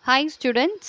Hi students,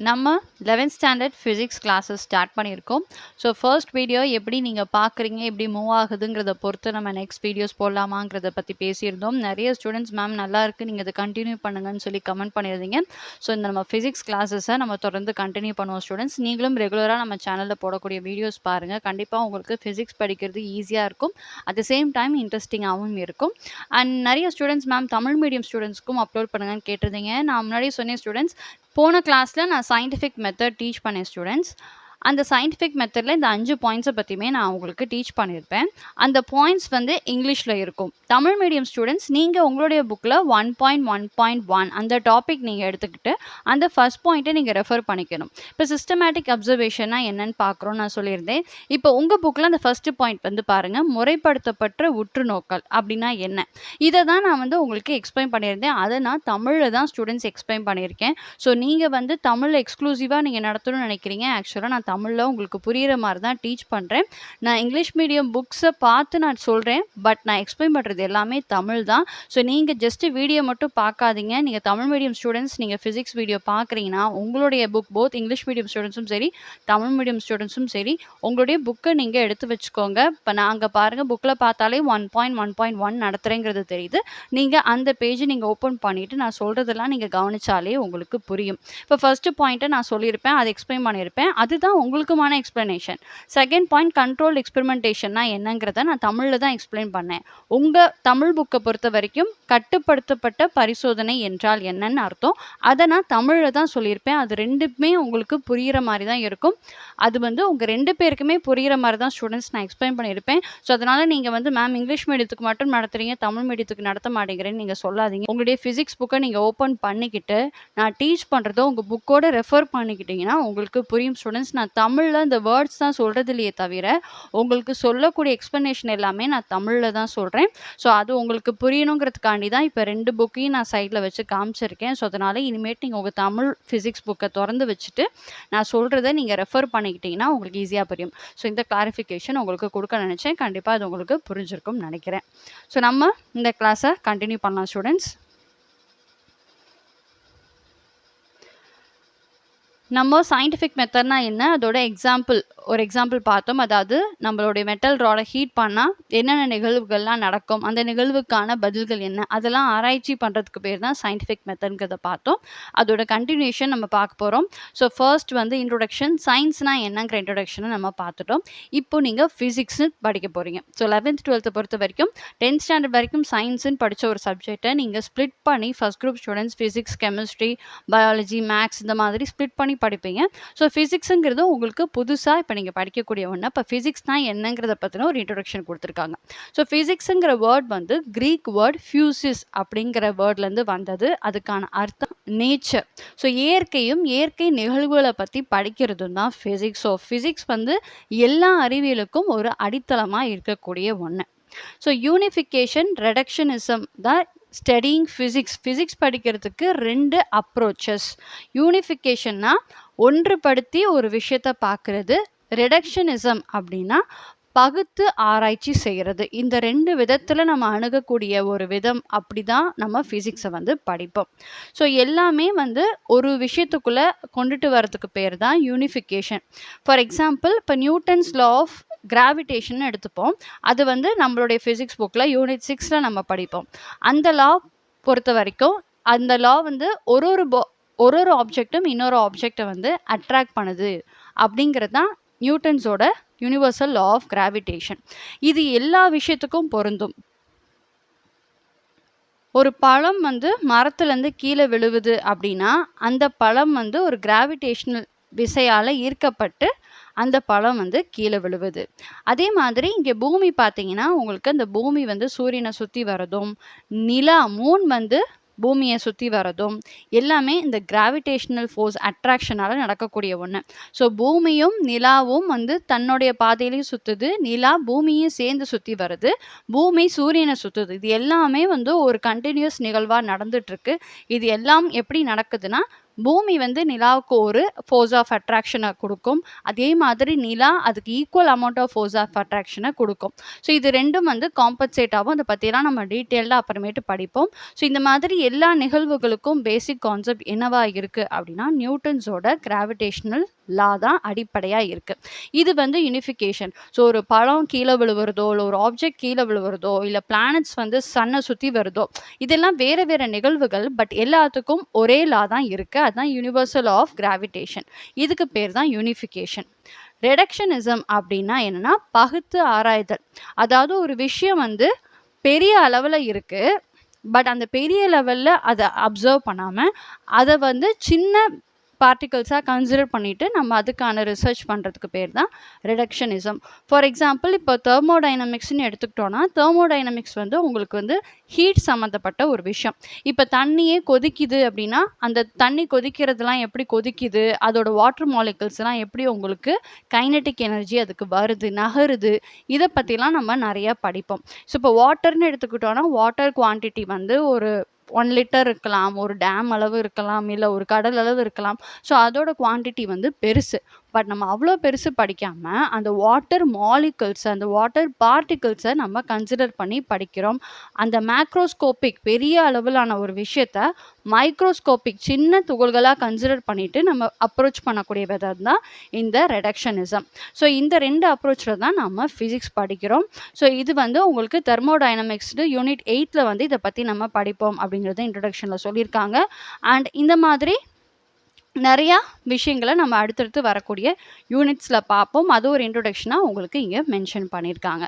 நம்ம 11th standard physics classes start பண்ணியிருக்கோம். So first video எப்படி நீங்கள் பார்க்குறீங்க, எப்படி மூவ் ஆகுதுங்கிறத பொறுத்து நம்ம நெக்ஸ்ட் வீடியோஸ் போடலாமாங்கிறத பற்றி பேசியிருந்தோம். நிறைய ஸ்டூடெண்ட்ஸ் மேம் நல்லா இருக்குது, நீங்கள் இதை கண்டினியூ பண்ணுங்கன்னு சொல்லி கமெண்ட் பண்ணியிருந்தீங்க. ஸோ இந்த நம்ம ஃபிசிக்ஸ் கிளாஸஸை நம்ம தொடர்ந்து கண்டினியூ பண்ணுவோம் ஸ்டூடெண்ட்ஸ். நீங்களும் ரெகுலராக நம்ம சேனலில் போடக்கூடிய வீடியோஸ் பாருங்கள். கண்டிப்பாக உங்களுக்கு ஃபிசிக்ஸ் படிக்கிறது ஈஸியாக இருக்கும், அட் த சேம் டைம் இன்ட்ரெஸ்டிங்காகவும் இருக்கும். அண்ட் நிறைய ஸ்டூடெண்ட்ஸ் மேம் தமிழ் மீடியம் ஸ்டூடெண்ட்ஸ்க்கும் அப்லோட் பண்ணுங்கன்னு கேட்டிருந்தீங்க. நான் முன்னாடி சொன்னேன் ஸ்டூடெண்ட்ஸ், போன கிளாஸில் நான் சயின்டிஃபிக் மெத்தட் டீச் பண்ணேன் ஸ்டூடெண்ட்ஸ். அந்த சயின்டிஃபிக் மெத்தடில் இந்த 5 பாயிண்ட்ஸை பற்றியுமே நான் உங்களுக்கு டீச் பண்ணியிருப்பேன். அந்த பாயிண்ட்ஸ் வந்து இங்கிலீஷில் இருக்கும். தமிழ் மீடியம் ஸ்டூடெண்ட்ஸ் நீங்கள் உங்களுடைய புக்கில் 1.1.1 அந்த டாபிக் நீங்கள் எடுத்துக்கிட்டு அந்த ஃபர்ஸ்ட் பாயிண்ட்டை நீங்கள் ரெஃபர் பண்ணிக்கணும். இப்போ சிஸ்டமேட்டிக் அப்சர்வேஷன்னா என்னன்னு பார்க்குறோன்னு நான் சொல்லியிருந்தேன். இப்போ உங்கள் புக்கில் அந்த ஃபர்ஸ்ட் பாயிண்ட் வந்து பாருங்கள், முறைப்படுத்தப்பட்ட உற்று நோக்கல் அப்படின்னா என்ன. இதை தான் நான் வந்து உங்களுக்கு எக்ஸ்பிளைன் பண்ணியிருந்தேன். அதை நான் தமிழில் தான் ஸ்டூடெண்ட்ஸ் எக்ஸ்பிளைன் பண்ணியிருக்கேன். ஸோ நீங்கள் வந்து தமிழ் எக்ஸ்க்ளூசிவாக நீங்கள் நடத்தணும்னு நினைக்கிறீங்க. ஆக்சுவலாக நான் தமிழில் உங்களுக்கு புரிகிற மாதிரி தான் டீச் பண்ணுறேன். நான் இங்கிலீஷ் மீடியம் புக்ஸை பார்த்து நான் சொல்கிறேன், பட் நான் எக்ஸ்பிளைன் பண்ணுறது எல்லாமே தமிழ் தான். ஸோ நீங்கள் ஜஸ்ட்டு வீடியோ மட்டும் பார்க்காதீங்க. நீங்கள் தமிழ் மீடியம் ஸ்டூடெண்ட்ஸ் நீங்கள் ஃபிசிக்ஸ் வீடியோ பார்க்குறீங்கன்னா உங்களுடைய புக் போத் இங்கிலீஷ் மீடியம் ஸ்டூடெண்ட்ஸும் சரி தமிழ் மீடியம் ஸ்டூடெண்ட்ஸும் சரி உங்களுடைய புக்கை நீங்கள் எடுத்து வச்சுக்கோங்க. இப்போ நான் அங்கே பாருங்கள், புக்கில் பார்த்தாலே 1.1.1 நடத்துகிறேங்கிறது தெரியுது. நீங்கள் அந்த பேஜை நீங்கள் ஓப்பன் பண்ணிவிட்டு நான் சொல்கிறதெல்லாம் நீங்கள் கவனித்தாலே உங்களுக்கு புரியும். இப்போ ஃபர்ஸ்ட் பாயிண்ட்டை நான் சொல்லியிருப்பேன், அதை எக்ஸ்பிளைன் பண்ணியிருப்பேன். அதுதான் உங்களுக்குமான எக்ஸ்பிளனேஷன். செகண்ட் பாயிண்ட் கண்ட்ரோல் எக்ஸ்பெரிமெண்டேஷன்னா என்னங்கிறத நான் தமிழில் தான் எக்ஸ்பிளைன் பண்ணேன். உங்கள் தமிழ் புக்கை பொறுத்த வரைக்கும் கட்டுப்படுத்தப்பட்ட பரிசோதனை என்றால் என்னன்னு அர்த்தம். அதை நான் தமிழில் தான் சொல்லியிருப்பேன். அது ரெண்டுமே உங்களுக்கு புரிகிற மாதிரி தான் இருக்கும். அது வந்து உங்கள் 2 பேருக்குமே புரிகிற மாதிரி தான் ஸ்டூடெண்ட்ஸ் நான் எக்ஸ்பிளைன் பண்ணியிருப்பேன். ஸோ அதனால் நீங்கள் வந்து மேம் இங்கிலீஷ் மீடியத்துக்கு மட்டும் நடத்துகிறீங்க, தமிழ் மீடியத்துக்கு நடத்த மாட்டேங்கிறேன்னு நீங்கள் சொல்லாதீங்க. உங்களுடைய ஃபிசிக்ஸ் புக்கை நீங்கள் ஓப்பன் பண்ணிக்கிட்டு நான் டீச் பண்ணுறதோ உங்கள் புக்கோட ரெஃபர் பண்ணிக்கிட்டிங்கன்னா உங்களுக்கு புரியும் ஸ்டூடெண்ட்ஸ். நான் தமிழில் இந்த வேர்ட்ஸ் தான் சொல்கிறது இல்லையே தவிர உங்களுக்கு சொல்லக்கூடிய எக்ஸ்ப்ளனேஷன் எல்லாமே நான் தமிழில் தான் சொல்கிறேன். ஸோ அது உங்களுக்கு புரியணுங்கிறதுக்காண்டி தான் இப்போ 2 புக்கையும் நான் சைடில் வச்சு காமிச்சிருக்கேன். ஸோ அதனால் இனிமேட்டு நீங்கள் உங்கள் தமிழ் ஃபிசிக்ஸ் புக்கை திறந்து வச்சுட்டு நான் சொல்கிறத நீங்கள் ரெஃபர் பண்ணிக்கிட்டிங்கன்னா உங்களுக்கு ஈஸியாக புரியும். ஸோ இந்த கிளாரிஃபிகேஷன் உங்களுக்கு கொடுக்க நினச்சேன். கண்டிப்பாக அது உங்களுக்கு புரிஞ்சிருக்கும்னு நினைக்கிறேன். ஸோ நம்ம இந்த கிளாஸை கண்டினியூ பண்ணலாம் ஸ்டூடெண்ட்ஸ். நம்ம சயின்டிஃபிக் மெத்தட்னா என்ன, அதோட ஒரு எக்ஸாம்பிள் பார்த்தோம். அதாவது நம்மளுடைய மெட்டல் ராடை ஹீட் பண்ணால் என்னென்ன நிகழ்வுகள்லாம் நடக்கும், அந்த நிகழ்வுக்கான பதில்கள் என்ன, அதெல்லாம் ஆராய்ச்சி பண்ணுறதுக்கு பேர் தான் சயின்டிஃபிக் மெத்தட்ங்கிறத பார்த்தோம். அதோட கண்டினியூஷன் நம்ம பார்க்க போகிறோம். ஸோ ஃபர்ஸ்ட் வந்து இன்ட்ரோடக்ஷன், சயின்ஸ்னால் என்னங்கிற இன்ட்ரோடக்ஷனை நம்ம பார்த்துட்டோம். இப்போ நீங்கள் ஃபிசிக்ஸ்னு படிக்க போகிறீங்க. ஸோ 11th 12th பொறுத்த வரைக்கும் 10th ஸ்டாண்டர்ட் வரைக்கும் சயின்ஸுன்னு படித்த ஒரு சப்ஜெக்டை நீங்கள் ஸ்ப்ளிட் பண்ணி first group students physics, chemistry, biology, maths இந்த மாதிரி ஸ்ப்ளிட் பண்ணி படிப்பீங்க. ஸோ ஃபிசிக்ஸுங்கிறது உங்களுக்கு புதுசாக இப்போ நீங்கள் படிக்கக்கூடிய ஒன்று. இப்போ ஃபிசிக்ஸ்னால் என்னங்கிறத பற்றின ஒரு இன்ட்ரோடக்ஷன் கொடுத்துருக்காங்க. ஸோ ஃபிசிக்ஸுங்கிற வேர்ட் வந்து கிரீக் வேர்ட் ஃபியூசிஸ் அப்படிங்கிற வேர்ட்லேருந்து வந்தது. அதுக்கான அர்த்தம் நேச்சர். ஸோ இயற்கை நிகழ்வுகளை பற்றி படிக்கிறதும் தான் ஃபிசிக்ஸ். ஸோ ஃபிசிக்ஸ் வந்து எல்லா அறிவியலுக்கும் ஒரு அடித்தளமாக இருக்கக்கூடிய ஒன்று. ஸோ யூனிஃபிகேஷன், ரெடக்ஷனிசம் தான் ஸ்டடியிங் ஃபிசிக்ஸ் படிக்கிறதுக்கு 2 அப்ரோச்சஸ். யூனிஃபிகேஷன்னா ஒன்றுபடுத்தி ஒரு விஷயத்தை பார்க்குறது, ரெடக்ஷனிசம் அப்படின்னா பகுத்து ஆராய்ச்சி செய்கிறது. இந்த 2 விதத்தில் நம்ம அணுகக்கூடிய ஒரு விதம் அப்படி தான் நம்ம ஃபிசிக்ஸை வந்து படிப்போம். ஸோ எல்லாமே வந்து ஒரு விஷயத்துக்குள்ளே கொண்டுட்டு வரதுக்கு பேர் தான் யூனிஃபிகேஷன். ஃபார் எக்ஸாம்பிள் இப்போ நியூட்டன்ஸ் லா ஆஃப் கிராவிடேஷன் எடுத்துப்போம். அது வந்து நம்மளுடைய ஃபிசிக்ஸ் புக்கில் யூனிட் 6ல் நம்ம படிப்போம். அந்த லா பொறுத்த வரைக்கும் அந்த லா வந்து ஒரு ஆப்ஜெக்டும் இன்னொரு ஆப்ஜெக்டை வந்து அட்ராக்ட் பண்ணுது அப்படிங்கிறது தான் நியூட்டன்ஸோட யூனிவர்சல் லா ஆஃப் கிராவிடேஷன். இது எல்லா விஷயத்துக்கும் பொருந்தும். ஒரு பழம் வந்து மரத்துலேருந்து கீழே விழுவுது அப்படின்னா அந்த பழம் வந்து ஒரு கிராவிடேஷனல் விசையால் ஈர்க்கப்பட்டு அந்த பழம் வந்து கீழே விழுவுது. அதே மாதிரி இங்கே பூமி பார்த்தீங்கன்னா உங்களுக்கு அந்த பூமி வந்து சூரியனை சுற்றி வரதும், மூன் வந்து பூமியை சுற்றி வரதும் எல்லாமே இந்த கிராவிடேஷனல் ஃபோர்ஸ் அட்ராக்ஷனால் நடக்கக்கூடிய ஒன்று. ஸோ பூமியும் நிலாவும் வந்து தன்னுடைய பாதையிலையும் சுற்றுது, நிலா பூமியும் சேர்ந்து சுற்றி வருது, பூமி சூரியனை சுற்றுது. இது எல்லாமே வந்து ஒரு கண்டினியூஸ் நிகழ்வாக நடந்துட்டுருக்கு. இது எல்லாம் எப்படி நடக்குதுன்னா பூமி வந்து நிலாவுக்கு ஒரு ஃபோர்ஸ் ஆஃப் அட்ராக்ஷனை கொடுக்கும். அதே மாதிரி நிலா அதுக்கு equal amount of force of அட்ராக்ஷனை கொடுக்கும். ஸோ இது 2ம் வந்து காம்பன்சேட் ஆகும். அதை பற்றிலாம் நம்ம டீட்டெயில்டாக அப்புறமேட்டு படிப்போம். ஸோ இந்த மாதிரி எல்லா நிகழ்வுகளுக்கும் பேசிக் கான்செப்ட் என்னவா இருக்குது அப்படின்னா நியூட்டன்ஸோட கிராவிடேஷனல் லா தான் அடிப்படையாக இருக்குது. இது வந்து யூனிஃபிகேஷன். ஸோ ஒரு பழம் கீழே விழுவுறதோ இல்லை ஒரு ஆப்ஜெக்ட் கீழே விழுவுறதோ இல்லை பிளானட்ஸ் வந்து சன்னை சுற்றி வருதோ இதெல்லாம் வேறு வேறு நிகழ்வுகள். பட் எல்லாத்துக்கும் ஒரே லா தான் இருக்குது. அதுதான் யூனிவர்சல் ஆஃப் கிராவிடேஷன். இதுக்கு பேர் தான் யூனிஃபிகேஷன். ரெடக்ஷனிசம் அப்படின்னா என்னன்னா பகுத்து ஆராய்தல். அதாவது ஒரு விஷயம் வந்து பெரிய அளவில் இருக்குது. பட் அந்த பெரிய லெவலில் அதை அப்சர்வ் பண்ணாமல் அதை வந்து சின்ன பார்ட்டிகல்ஸாக கன்சிடர் பண்ணிவிட்டு நம்ம அதுக்கான ரிசர்ச் பண்ணுறதுக்கு பேர் தான் ரிடக்ஷனிசம். ஃபார் எக்ஸாம்பிள் இப்போ தெர்மோடைனமிக்ஸ்னு எடுத்துக்கிட்டோன்னா தெர்மோடைனமிக்ஸ் வந்து உங்களுக்கு வந்து ஹீட் சம்மந்தப்பட்ட ஒரு விஷயம். இப்போ தண்ணியே கொதிக்குது அப்படின்னா அந்த தண்ணி கொதிக்கிறதுலாம் எப்படி கொதிக்குது, அதோட வாட்டர் மாலிகல்ஸ்லாம் எப்படி உங்களுக்கு கைனட்டிக் எனர்ஜி அதுக்கு வருது நகருது, இதை பற்றிலாம் நம்ம நிறையா படிப்போம். ஸோ இப்போ வாட்டர்னு எடுத்துக்கிட்டோன்னா வாட்டர் குவான்டிட்டி வந்து ஒரு 1 லிட்டர் இருக்கலாம், ஒரு டேம் அளவு இருக்கலாம், இல்லை ஒரு கடல் அளவு இருக்கலாம். ஸோ அதோட குவான்டிட்டி வந்து பெருசு. பட் நம்ம அவ்வளோ பெருசு படிக்காமல் அந்த வாட்டர் மாலிகல்ஸை அந்த வாட்டர் பார்ட்டிகல்ஸை நம்ம கன்சிடர் பண்ணி படிக்கிறோம். அந்த மேக்ரோஸ்கோபிக் பெரிய அளவிலான ஒரு விஷயத்த மைக்ரோஸ்கோபிக் சின்ன துகள்களாக கன்சிடர் பண்ணிவிட்டு நம்ம அப்ரோச் பண்ணக்கூடிய விதம் தான் இந்த ரெடக்ஷனிசம். ஸோ இந்த 2 அப்ரோச்சில் தான் நம்ம ஃபிசிக்ஸ் படிக்கிறோம். ஸோ இது வந்து உங்களுக்கு தெர்மோடைனமிக்ஸ் யூனிட் 8ல் வந்து இதை பற்றி நம்ம படிப்போம் அப்படிங்கிறத இன்ட்ரடக்ஷனில் சொல்லியிருக்காங்க. அண்ட் இந்த மாதிரி நிறையா விஷயங்களை நம்ம அடுத்தடுத்து வரக்கூடிய யூனிட்ஸில் பார்ப்போம். அது ஒரு இன்ட்ரொடக்ஷனாக உங்களுக்கு இங்கே மென்ஷன் பண்ணியிருக்காங்க.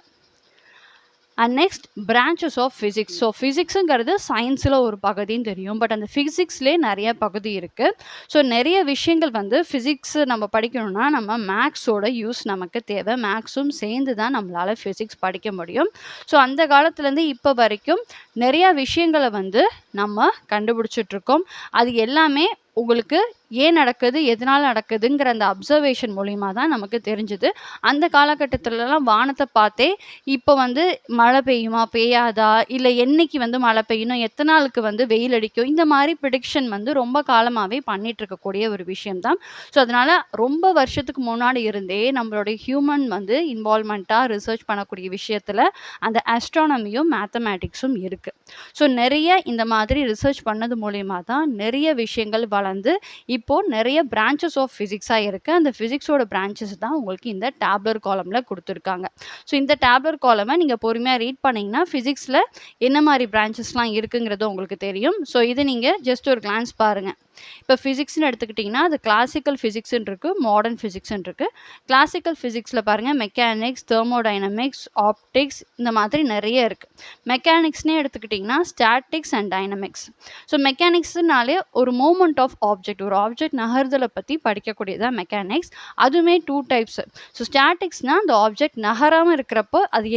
And next branches of physics. So ஃபிசிக்ஸுங்கிறது சயின்ஸில் ஒரு பகுதின்னு தெரியும். பட் அந்த ஃபிசிக்ஸ்லேயே நிறைய பகுதி இருக்குது. ஸோ நிறைய விஷயங்கள் வந்து ஃபிசிக்ஸ் நம்ம படிக்கணும்னா நம்ம மேக்ஸோட யூஸ் நமக்கு தேவை. மேக்ஸும் சேர்ந்து தான் நம்மளால் ஃபிசிக்ஸ் படிக்க முடியும். ஸோ அந்த காலத்துலேருந்து இப்போ வரைக்கும் நிறையா விஷயங்களை வந்து நம்ம கண்டுபிடிச்சிட்ருக்கோம். அது எல்லாமே உங்களுக்கு ஏன் நடக்குது எதனால் நடக்குதுங்கிற அந்த அப்சர்வேஷன் மூலிமா தான் நமக்கு தெரிஞ்சுது. அந்த காலகட்டத்திலலாம் வானத்தை பார்த்தே இப்போ வந்து மழை பெய்யுமா பெய்யாதா, இல்லை என்னைக்கு வந்து மழை பெய்யணும், எத்தனை நாளுக்கு வந்து வெயில் அடிக்கும், இந்த மாதிரி ப்ரிடிக்ஷன் வந்து ரொம்ப காலமாகவே பண்ணிட்டு இருக்கக்கூடிய ஒரு விஷயம்தான். ஸோ அதனால் ரொம்ப வருஷத்துக்கு முன்னாடி இருந்தே நம்மளுடைய ஹியூமன் வந்து இன்வால்மெண்ட்டாக ரிசர்ச் பண்ணக்கூடிய விஷயத்தில் அந்த ஆஸ்ட்ரானமியும் மேத்தமேட்டிக்ஸும் இருக்குது. ஸோ நிறைய இந்த மாதிரி ரிசர்ச் பண்ணது மூலிமா தான் நிறைய விஷயங்கள் வளர்ந்து இப்போது நிறைய பிரான்ச்சஸ் ஆஃப் ஃபிசிக்ஸாக இருக்குது. அந்த ஃபிசிக்ஸோட பிரான்ச்சஸ் தான் உங்களுக்கு இந்த டேப்லர் காலமில் கொடுத்துருக்காங்க. ஸோ இந்த டேப்லர் காலமை நீங்கள் பொறுமையாக ரீட் பண்ணிங்கன்னா ஃபிசிக்ஸில் என்ன மாதிரி பிரான்ச்சஸ்லாம் இருக்குங்கிறது உங்களுக்கு தெரியும். ஸோ இதை நீங்கள் ஜஸ்ட் ஒரு கிளான்ஸ் பாருங்கள். இப்போ ஃபிசிக்ஸ்னு எடுத்துக்கிட்டிங்கன்னா அது கிளாசிக்கல் ஃபிசிக்ஸ்ன்னு இருக்குது, மாடர்ன் ஃபிசிக்ஸ்ன்னு இருக்குது. கிளாசிக்கல் ஃபிசிக்ஸில் பாருங்கள் மெக்கானிக்ஸ், தெர்மோடைனமிக்ஸ், ஆப்டிக்ஸ், இந்த மாதிரி நிறைய இருக்குது. மெக்கானிக்ஸ்னே எடுத்துக்கிட்டிங்கன்னா ஸ்டாட்டிக்ஸ் அண்ட் டைனமிக்ஸ். ஸோ மெக்கானிக்ஸ்னாலே ஒரு மூமெண்ட் ஆஃப் ஆப்ஜெக்ட், ஒரு ஆப்ஜெக்ட் நகர்தலை பற்றி படிக்கக்கூடியதான் மெக்கானிக்ஸ். அதுவுமே 2 டைப்ஸ். ஸோ ஸ்டாட்டிக்ஸ்னால் அந்த ஆப்ஜெக்ட் நகராமல் இருக்கிறப்போ அது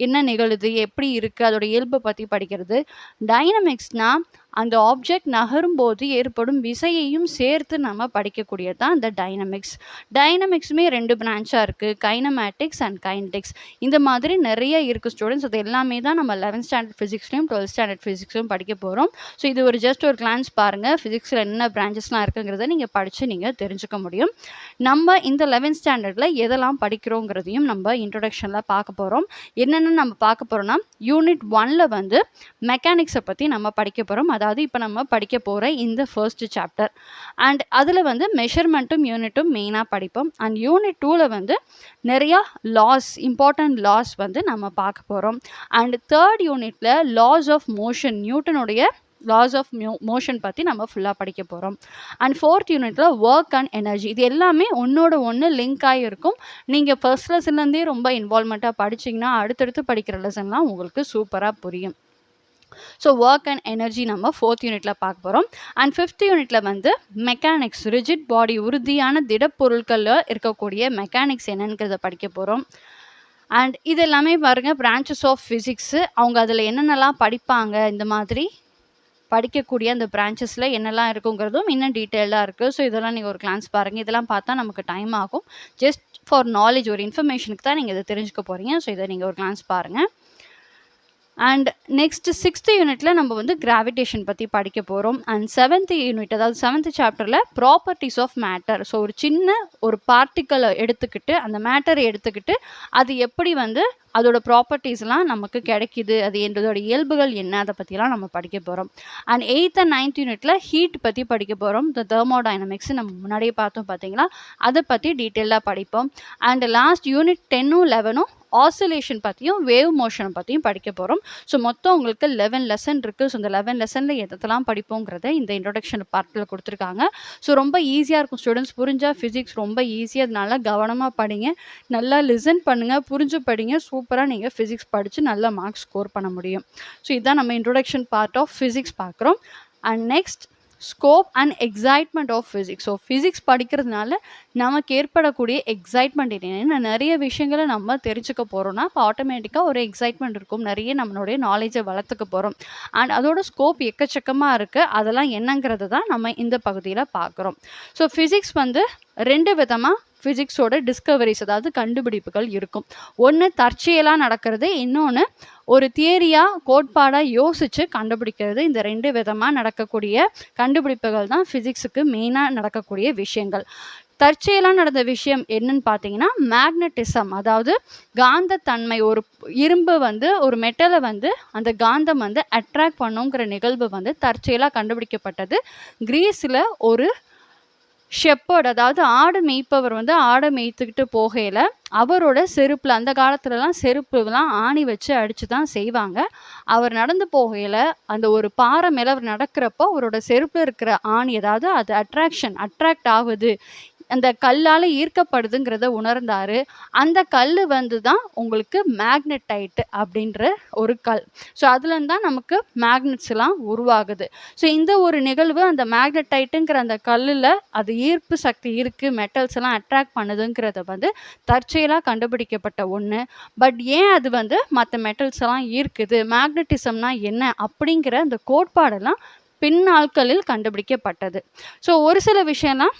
என்ன நிகழுது, எப்படி இருக்குது, அதோட இயல்பை பற்றி படிக்கிறது. டைனமிக்ஸ்னால் அந்த ஆப்ஜெக்ட் நகரும்போது ஏற்படும் விசையையும் சேர்த்து நம்ம படிக்கக்கூடியது தான் அந்த டைனமிக்ஸ். டைனமிக்ஸுமே 2 பிரான்ச்சாக இருக்குது, கைனமேட்டிக்ஸ் அண்ட் கைனடிக்ஸ். இந்த மாதிரி நிறைய இருக்குது ஸ்டூடெண்ட்ஸ். அது எல்லாமே தான் நம்ம 11th ஸ்டாண்டர்ட் ஃபிசிக்ஸ்லையும் 12th ஸ்டாண்டர்ட் ஃபிசிக்ஸ்லையும் படிக்க போகிறோம். ஸோ இது ஒரு ஜஸ்ட் ஒரு கிளான்ஸ் பாருங்கள். ஃபிசிக்ஸில் என்ன பிரான்ச்சஸ்லாம் இருக்குங்கிறத நீங்கள் படித்து நீங்கள் தெரிஞ்சுக்க முடியும். நம்ம இந்த 11th ஸ்டாண்டர்டில் எதெல்லாம் படிக்கிறோங்கிறதையும் நம்ம இன்ட்ரொடக்ஷனில் பார்க்க போகிறோம். என்னென்ன நம்ம பார்க்க போகிறோம்னா யூனிட் 1ல் வந்து மெக்கானிக்ஸை பற்றி நம்ம படிக்க போகிறோம். அதாவது இப்போ நம்ம படிக்க போகிற இந்த ஃபர்ஸ்ட் சாப்டர். அண்ட் அதில் வந்து மெஷர்மெண்ட்டும் யூனிட்டும் மெயினாக படிப்போம். அண்ட் யூனிட் 2ல் வந்து நிறையா லாஸ், இம்பார்ட்டன்ட் லாஸ் வந்து நம்ம பார்க்க போகிறோம். அண்ட் 3rd யூனிட்டில் லாஸ் ஆஃப் மோஷன், நியூட்டனுடைய லாஸ் ஆஃப் மோஷன் பற்றி நம்ம ஃபுல்லாக படிக்க போகிறோம். அண்ட் 4th யூனிட்டில் ஒர்க் அண்ட் எனர்ஜி. இது எல்லாமே ஒன்றோட ஒன்று லிங்க் ஆகிருக்கும். நீங்கள் ஃபர்ஸ்ட் லெசன்லேருந்தே ரொம்ப இன்வால்மெண்ட்டாக படிச்சிங்கன்னா அடுத்தடுத்து படிக்கிற லெசன்லாம் உங்களுக்கு சூப்பராக புரியும். ஸோ ஒர்க் அண்ட் எனர்ஜி நம்ம 4th யூனிட்டில் பார்க்க போகிறோம். அண்ட் 5th யூனிட்டில் வந்து மெக்கானிக்ஸ், ரிஜிட் பாடி, உறுதியான திடப்பொருட்களில் இருக்கக்கூடிய மெக்கானிக்ஸ் என்னங்கிறத படிக்க போகிறோம். அண்ட் இது எல்லாமே பாருங்கள் பிரான்ச்சஸ் ஆஃப் ஃபிசிக்ஸு. அவங்க அதில் என்னென்னலாம் படிப்பாங்க, இந்த மாதிரி படிக்கக்கூடிய அந்த பிரான்ச்சஸில் என்னெல்லாம் இருக்குங்கிறதும் இன்னும் டீட்டெயில்டாக இருக்குது. ஸோ இதெல்லாம் நீங்கள் ஒரு கிளான்ஸ் பாருங்கள். இதெல்லாம் பார்த்தா நமக்கு டைம் ஆகும். ஜஸ்ட் ஃபார் நாலேஜ், ஒரு இன்ஃபர்மேஷனுக்கு தான் நீங்கள் இதை தெரிஞ்சுக்க போகிறீங்க. ஸோ இதை நீங்கள் ஒரு கிளான்ஸ் பாருங்கள். அண்ட் நெக்ஸ்ட் 6th யூனிட்ல நம்ம வந்து கிராவிடேஷன் பற்றி படிக்க போகிறோம். அண்ட் 7th யூனிட் அதாவது 7th சாப்டரில் ப்ராப்பர்ட்டிஸ் ஆஃப் மேட்டர். ஸோ ஒரு சின்ன ஒரு பார்ட்டிக்கலை எடுத்துக்கிட்டு அந்த மேட்டரை எடுத்துக்கிட்டு அது எப்படி வந்து அதோட ப்ராப்பர்ட்டிஸ்லாம் நமக்கு கிடைக்குது, அது அதோட இயல்புகள் என்ன, அதை பற்றிலாம் நம்ம படிக்க போகிறோம். அண்ட் 8th and 9th யூனிட்ல ஹீட் பற்றி படிக்க போகிறோம். இந்த தெர்மோடைனமிக்ஸ் நம்ம முன்னாடியே பார்த்தோம் பார்த்தீங்களா, அதை பற்றி டீட்டெயிலாக படிப்போம். அண்ட் லாஸ்ட் யூனிட் 10ம் 11ம் ஆசிலேஷன் பற்றியும் வேவ் மோஷன் பற்றியும் படிக்க போகிறோம். ஸோ மொத்தம் உங்களுக்கு 11 லெசன் இருக்குது. ஸோ இந்த 11 லெசனில் எதெல்லாம் படிப்போங்கிறத இந்த இன்ட்ரோடக்ஷன் பார்ட்டில் கொடுத்துருக்காங்க. ஸோ ரொம்ப ஈஸியாக இருக்கும் ஸ்டூடெண்ட்ஸ், புரிஞ்சால் ஃபிசிக்ஸ் ரொம்ப ஈஸியாக, அதனால கவனமாக படிங்க, நல்லா லிசன் பண்ணுங்கள், புரிஞ்சு படிங்க. சூப்பராக நீங்கள் ஃபிசிக்ஸ் படித்து நல்ல மார்க்ஸ் ஸ்கோர் பண்ண முடியும். ஸோ இதுதான் நம்ம இன்ட்ரோடக்ஷன் பார்ட் ஆஃப் ஃபிசிக்ஸ் பார்க்குறோம். And next scope and excitement of physics. So physics படிக்கிறதுனால நமக்கு ஏற்படக்கூடிய எக்ஸைட்மெண்ட் என்னென்னா, நிறைய விஷயங்களை நம்ம தெரிஞ்சுக்க போகிறோம்னா இப்போ ஆட்டோமேட்டிக்காக ஒரு எக்ஸைட்மெண்ட் இருக்கும், நிறைய நம்மளுடைய நாலேஜை வளர்த்துக்க போகிறோம். அண்ட் அதோட ஸ்கோப் எக்கச்சக்கமாக இருக்குது, அதெல்லாம் என்னங்கிறது தான் நம்ம இந்த பகுதியில் பார்க்குறோம். ஸோ ஃபிசிக்ஸ் வந்து 2 விதமாக ஃபிசிக்ஸோட டிஸ்கவரிஸ் அதாவது கண்டுபிடிப்புகள் இருக்கும். ஒன்று தற்செயலாக நடக்கிறது, இன்னொன்று ஒரு தியரியாக கோட்பாடாக யோசித்து கண்டுபிடிக்கிறது. இந்த 2 விதமாக நடக்கக்கூடிய கண்டுபிடிப்புகள் தான் ஃபிசிக்ஸுக்கு மெயினாக நடக்கக்கூடிய விஷயங்கள். தற்செயலாக நடந்த விஷயம் என்னன்னு பார்த்தீங்கன்னா மேக்னட்டிசம், அதாவது காந்தத்தன்மை. ஒரு இரும்பு வந்து ஒரு மெட்டலை வந்து அந்த காந்தம் வந்து அட்ராக்ட் பண்ணுங்கிற நிகழ்வு வந்து தற்செயலாக கண்டுபிடிக்கப்பட்டது. கிரீஸில் ஒரு ஷெப்பர்ட் அதாவது ஆடு மேய்ப்பவர் வந்து ஆடை மேய்த்துக்கிட்டு போகையில் அவரோட செருப்பில், அந்த காலத்துலலாம் செருப்புலாம் ஆணி வச்சு அடித்து தான் செய்வாங்க. அவர் நடந்து போகையில் அந்த ஒரு பாறை மேலே அவர் நடக்கிறப்போ அவரோட செருப்பில் இருக்கிற ஆணி, அதாவது அது அட்ராக்ட் ஆகுது, அந்த கல்லால் ஈர்க்கப்படுதுங்கிறத உணர்ந்தார். அந்த கல் வந்து தான் உங்களுக்கு மேக்னடைட் அப்படின்ற ஒரு கல். ஸோ அதுலேருந்து தான் நமக்கு மேக்னெட்ஸ்லாம் உருவாகுது. ஸோ இந்த ஒரு நிகழ்வு, அந்த மேக்னடைட்டுங்கிற அந்த கல்லில் அது ஈர்ப்பு சக்தி இருக்குது, மெட்டல்ஸ் எல்லாம் அட்ராக்ட் பண்ணுதுங்கிறத வந்து தற்செயலாக கண்டுபிடிக்கப்பட்ட ஒன்று. பட் ஏன் அது வந்து மற்ற மெட்டல்ஸ் எல்லாம் ஈர்க்குது, மேக்னட்டிசம்னா என்ன அப்படிங்கிற அந்த கோட்பாடெல்லாம் பின்னாட்களில் கண்டுபிடிக்கப்பட்டது. ஸோ ஒரு சில விஷயம்லாம்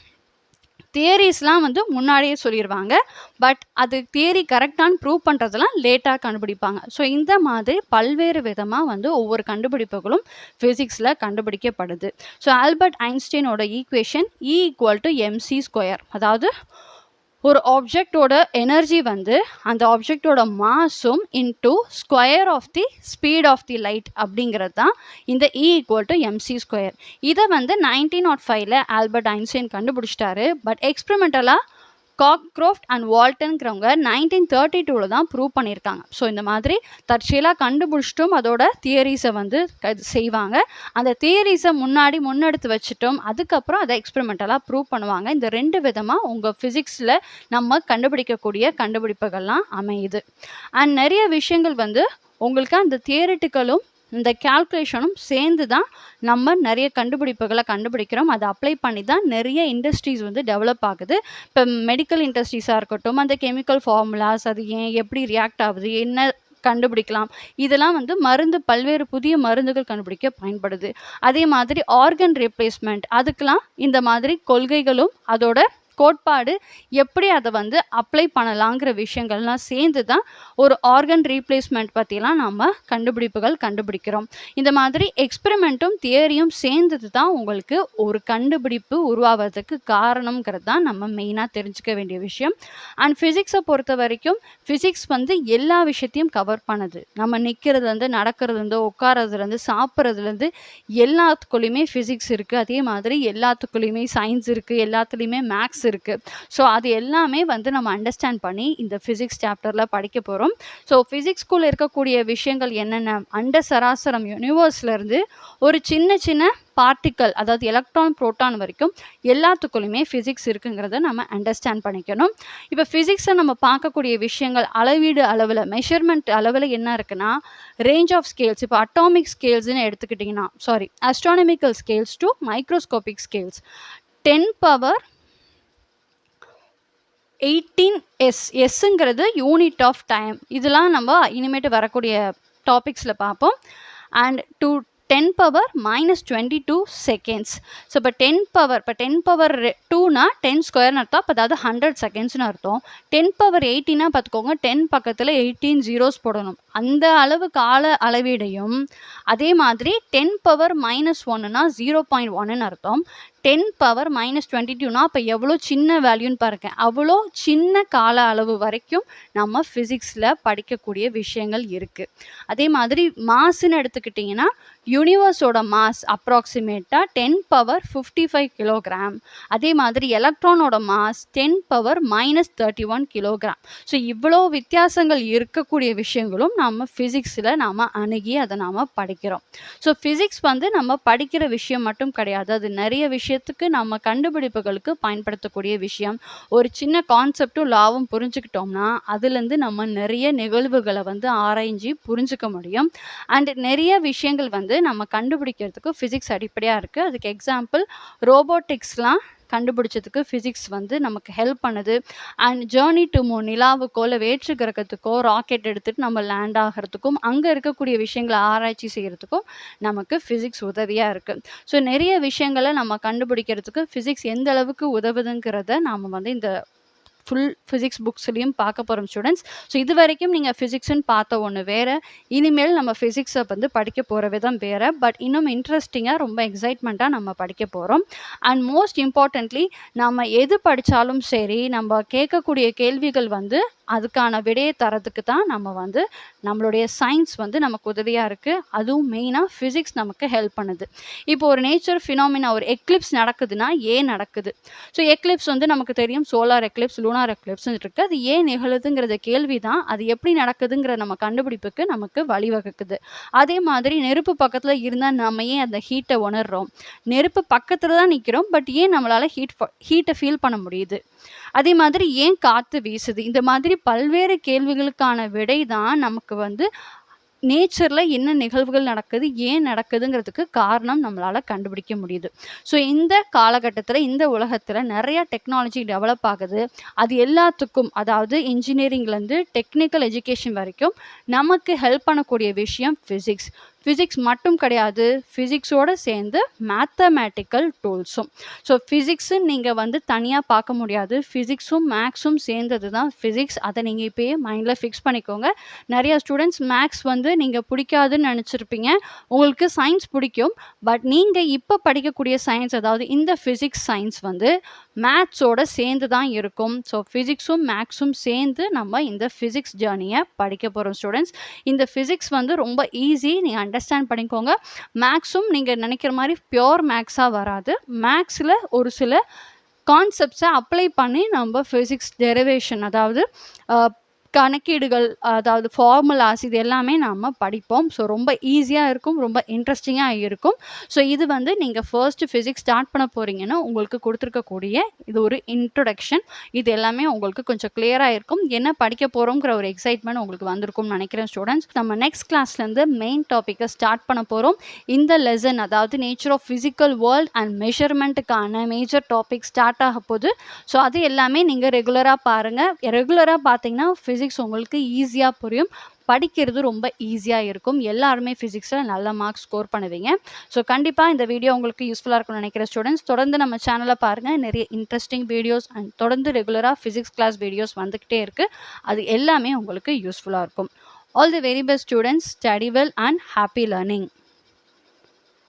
தியரிஸ்லாம் வந்து முன்னாடியே சொல்லிடுவாங்க, பட் அது தியரி கரெக்டானு ப்ரூவ் பண்ணுறதெல்லாம் லேட்டாக கண்டுபிடிப்பாங்க. ஸோ இந்த மாதிரி பல்வேறு விதமாக வந்து ஒவ்வொரு கண்டுபிடிப்புகளும் ஃபிசிக்ஸில் கண்டுபிடிக்கப்படுது. ஸோ ஆல்பர்ட் ஐன்ஸ்டைனோட ஈக்குவேஷன் E=mc², அதாவது ஒரு ஆப்ஜெக்டோட எனர்ஜி வந்து அந்த ஆப்ஜெக்டோட மாஸும் into square of the speed of the light அப்படிங்கிறது தான் இந்த E=mc². இதை வந்து 1905 ஆல்பர்ட் ஐன்ஸ்டைன் கண்டுபிடிச்சிட்டாரு. பட் எக்ஸ்பெரிமெண்டலாக காக்ரோஃப்ட் அண்ட் வால்டன்கிறவங்க 1932 தான் ப்ரூவ் பண்ணியிருக்காங்க. ஸோ இந்த மாதிரி தற்செயலாக கண்டுபிடிச்சிட்டும் அதோட தியரிஸை வந்து செய்வாங்க. அந்த தியரிஸை முன்னெடுத்து வச்சுட்டோம், அதுக்கப்புறம் அதை எக்ஸ்பெரிமெண்டலாக ப்ரூவ் பண்ணுவாங்க. இந்த 2 விதமாக உங்கள் ஃபிசிக்ஸில் நம்ம கண்டுபிடிக்கக்கூடிய கண்டுபிடிப்புகள்லாம் அமையுது. அண்ட் நிறைய விஷயங்கள் வந்து உங்களுக்கு அந்த தியரிட்டிக்கலும் இந்த கால்குலேஷனும் சேர்ந்து தான் நம்ம நிறைய கண்டுபிடிப்புகளை கண்டுபிடிக்கிறோம். அதை அப்ளை பண்ணி தான் நிறைய இண்டஸ்ட்ரீஸ் வந்து டெவலப் ஆகுது. இப்போ மெடிக்கல் இண்டஸ்ட்ரீஸாக இருக்கட்டும், அந்த கெமிக்கல் ஃபார்முலாஸ் அது ஏன் எப்படி ரியாக்ட் ஆகுது, என்ன கண்டுபிடிக்கலாம், இதெல்லாம் வந்து பல்வேறு புதிய மருந்துகள் கண்டுபிடிக்க பயன்படுது. அதே மாதிரி ஆர்கன் ரீப்ளேஸ்மெண்ட், அதுக்கெலாம் இந்த மாதிரி கொள்கைகளும் அதோட கோட்பாடு எப்படி அதை வந்து அப்ளை பண்ணலாங்கிற விஷயங்கள்லாம் சேர்ந்து தான் ஒரு ஆர்கன் ரீப்ளேஸ்மெண்ட் பற்றிலாம் நம்ம கண்டுபிடிக்கிறோம். இந்த மாதிரி எக்ஸ்பெரிமெண்ட்டும் தியரியும் சேர்ந்தது தான் உங்களுக்கு ஒரு கண்டுபிடிப்பு உருவாவதுக்கு காரணங்கிறது தான் நம்ம மெயினாக தெரிஞ்சுக்க வேண்டிய விஷயம். அண்ட் ஃபிசிக்ஸை பொறுத்த வரைக்கும் ஃபிசிக்ஸ் வந்து எல்லா விஷயத்தையும் கவர் பண்ணுது. நம்ம நிற்கிறதுலேருந்து, நடக்கிறதுலேருந்து, உட்காரதுலேருந்து, சாப்பிட்றதுலேருந்து எல்லாத்துக்குள்ளேயுமே ஃபிசிக்ஸ் இருக்குது. அதே மாதிரி எல்லாத்துக்குள்ளேயுமே சயின்ஸ் இருக்குது, எல்லாத்துலேயுமே மேக்ஸ் இருக்குது. ஸோ அது எல்லாமே வந்து நம்ம அண்டர்ஸ்டாண்ட் பண்ணி இந்த ஃபிசிக்ஸ் சாப்டரில் படிக்க போகிறோம். ஸோ ஃபிசிக்ஸ்குள்ளே இருக்கக்கூடிய விஷயங்கள் என்னென்ன, அண்ட சராசரம் யூனிவர்ஸ்லேருந்து ஒரு சின்ன பார்ட்டிக்கல், அதாவது எலக்ட்ரான் புரோட்டான் வரைக்கும் எல்லாத்துக்குள்ளுமே ஃபிசிக்ஸ் இருக்குங்கிறத நம்ம அண்டர்ஸ்டாண்ட் பண்ணிக்கணும். இப்போ ஃபிசிக்ஸை நம்ம பார்க்கக்கூடிய விஷயங்கள் அளவீடு அளவில், மெஷர்மெண்ட் அளவில் என்ன இருக்குன்னா, ரேஞ்ச் ஆஃப் ஸ்கேல்ஸ். இப்போ அட்டாமிக் ஸ்கேல்ஸ்ன்னு எடுத்துக்கிட்டிங்கன்னா, astronomical scales to microscopic scales, 10^18 எஸ்ங்கிறது யூனிட் ஆஃப் டைம். இதெல்லாம் நம்ம இனிமேட்டு வரக்கூடிய டாபிக்ஸில் பார்ப்போம். And to 10^-22 seconds. ஸோ இப்போ 10^2னா 10² அர்த்தம், அப்போ அதாவது 100 செகண்ட்ஸ்னு அர்த்தம். 10^18 பார்த்துக்கோங்க, 10 பக்கத்தில் 18 ஜீரோஸ் போடணும். அந்த அளவு கால அளவீடையும் அதே மாதிரி 10 பவர் -1னா 0.1ன்னு அர்த்தம். 10 பவர் -22னா அப்போ எவ்வளோ சின்ன வேல்யூன்னு பாருங்க. அவ்வளோ சின்ன கால அளவு வரைக்கும் நம்ம ஃபிசிக்ஸில் படிக்கக்கூடிய விஷயங்கள் இருக்குது. அதே மாதிரி மாஸ்ன்னு எடுத்துக்கிட்டிங்கன்னா யூனிவர்ஸோட மாஸ் அப்ராக்சிமேட்டாக 10 பவர் 55 கிலோகிராம். அதே மாதிரி எலக்ட்ரானோட மாஸ் 10 பவர் -31 கிலோகிராம். ஸோ இவ்வளோ வித்தியாசங்கள் இருக்கக்கூடிய விஷயங்களும் நம்ம ஃபிசிக்ஸில் நாம் அணுகி அதை நாம் படிக்கிறோம். ஸோ ஃபிசிக்ஸ் வந்து நம்ம படிக்கிற விஷயம் மட்டும் கிடையாது, அது நிறைய விஷயத்துக்கு நம்ம கண்டுபிடிப்புகளுக்கு பயன்படுத்தக்கூடிய விஷயம். ஒரு சின்ன கான்செப்டும் லாவும் புரிஞ்சுக்கிட்டோம்னா அதுலேருந்து நம்ம நிறைய நிகழ்வுகளை வந்து ஆராய்ஞ்சி புரிஞ்சுக்க முடியும். அண்ட் நிறைய விஷயங்கள் வந்து நம்ம கண்டுபிடிக்கிறதுக்கு ஃபிசிக்ஸ் அடிப்படையாக இருக்குது. அதுக்கு எக்ஸாம்பிள் ரோபோட்டிக்ஸ்லாம் கண்டுபிடிச்சதுக்கு ஃபிசிக்ஸ் வந்து நமக்கு ஹெல்ப் பண்ணுது. அண்ட் ஜேர்னி டு மூன் நிலாவுக்கோ இல்லை வேற்று கிரகத்துக்கோ ராக்கெட் எடுத்துகிட்டு நம்ம லேண்ட் ஆகிறதுக்கும் அங்கே இருக்கக்கூடிய விஷயங்களை ஆராய்ச்சி செய்கிறதுக்கும் நமக்கு ஃபிசிக்ஸ் உதவியாக இருக்குது. ஸோ நிறைய விஷயங்களை நம்ம கண்டுபிடிக்கிறதுக்கு ஃபிசிக்ஸ் எந்த அளவுக்கு உதவுதுங்கிறத நாம் வந்து இந்த ஃபுல் ஃபிசிக்ஸ் புக்ஸ்லையும் பார்க்க போகிறோம் ஸ்டூடெண்ட்ஸ். ஸோ இது வரைக்கும் நீங்கள் ஃபிசிக்ஸ்ன்னு பார்த்த ஒன்று வேறு, இனிமேல் நம்ம ஃபிசிக்ஸை வந்து படிக்க போகிற விதம் வேறு. பட் இன்னும் இன்ட்ரெஸ்டிங்காக ரொம்ப எக்ஸைட்மெண்ட்டாக நம்ம படிக்க போகிறோம். அண்ட் மோஸ்ட் இம்பார்ட்டன்ட்லி நம்ம எது படித்தாலும் சரி நம்ம கேட்கக்கூடிய கேள்விகள் வந்து அதுக்கான விடையை தரத்துக்கு தான் நம்ம வந்து நம்மளுடைய சயின்ஸ் வந்து நமக்கு உதவியாக இருக்குது. அதுவும் மெயினாக ஃபிசிக்ஸ் நமக்கு ஹெல்ப் பண்ணுது. இப்போ ஒரு நேச்சர் ஃபினாமினா ஒரு எக்லிப்ஸ் நடக்குதுன்னா ஏன் நடக்குது? ஸோ எக்லிப்ஸ் வந்து நமக்கு தெரியும், சோலார் எக்லிப்ஸ் லூனார் எக்லிப்ஸ்னு இருக்குது. அது ஏன் நிகழுதுங்கிறத கேள்வி தான், அது எப்படி நடக்குதுங்கிற நம்ம கண்டுபிடிப்புக்கு நமக்கு வழிவகுக்குது. அதே மாதிரி நெருப்பு பக்கத்தில் இருந்தால் நம்ம ஏன் அந்த ஹீட்டை உணர்றோம்? நெருப்பு பக்கத்தில் தான் நிற்கிறோம், பட் ஏன் நம்மளால் ஹீட்டை ஃபீல் பண்ண முடியுது? அதே மாதிரி ஏன் காற்று வீசுது? இந்த மாதிரி பல்வேறு கேள்விகளுக்கான விடை தான் நமக்கு வந்து நேச்சரில் என்ன நிகழ்வுகள் நடக்குது, ஏன் நடக்குதுங்கிறதுக்கு காரணம் நம்மளால் கண்டுபிடிக்க முடியுது. ஸோ இந்த காலகட்டத்தில் இந்த உலகத்தில் நிறையா டெக்னாலஜி டெவலப் ஆகுது. அது எல்லாத்துக்கும், அதாவது இன்ஜினியரிங்லேருந்து டெக்னிக்கல் எஜுகேஷன் வரைக்கும் நமக்கு ஹெல்ப் பண்ணக்கூடிய விஷயம் ஃபிசிக்ஸ். ஃபிசிக்ஸ் மட்டும் கிடையாது, ஃபிசிக்ஸோடு சேர்ந்து மேத்தமேட்டிக்கல் டூல்ஸும். ஸோ ஃபிசிக்ஸுன்னு நீங்கள் வந்து தனியாக பார்க்க முடியாது, ஃபிசிக்ஸும் மேக்ஸும் சேர்ந்தது தான் ஃபிசிக்ஸ். அதை நீங்கள் இப்போயே மைண்டில் ஃபிக்ஸ் பண்ணிக்கோங்க. நிறையா ஸ்டூடெண்ட்ஸ் மேக்ஸ் வந்து நீங்கள் பிடிக்காதுன்னு நினச்சிருப்பீங்க, உங்களுக்கு சயின்ஸ் பிடிக்கும். பட் நீங்கள் இப்போ படிக்கக்கூடிய சயின்ஸ், அதாவது இந்த ஃபிசிக்ஸ் சயின்ஸ் வந்து மேத்ஸோடு சேர்ந்து தான் இருக்கும். ஸோ ஃபிசிக்ஸும் மேக்ஸும் சேர்ந்து நம்ம இந்த ஃபிசிக்ஸ் ஜேர்னியை படிக்க போகிறோம் ஸ்டூடெண்ட்ஸ். இந்த ஃபிசிக்ஸ் வந்து ரொம்ப ஈஸி, நீங்கள் அண்டர்ஸ்டாண்ட் பண்ணிக்கோங்க. மேக்ஸும் நீங்கள் நினைக்கிற மாதிரி பியோர் மேக்ஸாக வராது. மேக்ஸில் ஒரு சில கான்செப்ட்ஸை அப்ளை பண்ணி நம்ம ஃபிசிக்ஸ் டெரிவேஷன், அதாவது கணக்கீடுகள், அதாவது ஃபார்முலாஸ், இது எல்லாமே நம்ம படிப்போம். ஸோ ரொம்ப ஈஸியாக இருக்கும், ரொம்ப இன்ட்ரெஸ்டிங்காக இருக்கும். ஸோ இது வந்து நீங்கள் ஃபர்ஸ்ட்டு ஃபிசிக்ஸ் ஸ்டார்ட் பண்ண போகிறீங்கன்னா உங்களுக்கு கொடுத்துருக்கக்கூடிய இது ஒரு இன்ட்ரொடக்ஷன். இது எல்லாமே உங்களுக்கு கொஞ்சம் கிளியராக இருக்கும். என்ன படிக்க போகிறோங்கிற ஒரு எக்ஸைட்மெண்ட் உங்களுக்கு வந்திருக்கும்னு நினைக்கிறேன் ஸ்டூடெண்ட்ஸ். நம்ம நெக்ஸ்ட் கிளாஸ்லேருந்து மெயின் டாப்பிக்கை ஸ்டார்ட் பண்ண போகிறோம். இந்த லெசன், அதாவது nature of physical world and மெஷர்மெண்ட்டுக்கான மேஜர் டாபிக் ஸ்டார்ட் ஆக போகுது. ஸோ அது எல்லாமே நீங்கள் ரெகுலராக பாருங்கள். ரெகுலராக பார்த்தீங்கன்னா ஃபிசிக்ஸ் உங்களுக்கு ஈஸியாக புரியும், படிக்கிறது ரொம்ப ஈஸியாக இருக்கும். எல்லாருமே ஃபிசிக்ஸில் நல்ல மார்க்ஸ் ஸ்கோர் பண்ணுவீங்க. ஸோ கண்டிப்பாக இந்த வீடியோ உங்களுக்கு யூஸ்ஃபுல்லாக இருக்கும்னு நினைக்கிற ஸ்டூடெண்ட்ஸ் தொடர்ந்து நம்ம சேனலை பாருங்கள். நிறைய இன்ட்ரெஸ்டிங் வீடியோஸ் அண்ட் தொடர்ந்து ரெகுலராக ஃபிசிக்ஸ் கிளாஸ் வீடியோஸ் வந்துக்கிட்டே இருக்குது. அது எல்லாமே உங்களுக்கு யூஸ்ஃபுல்லாக இருக்கும். All the very best students. Study well and happy learning.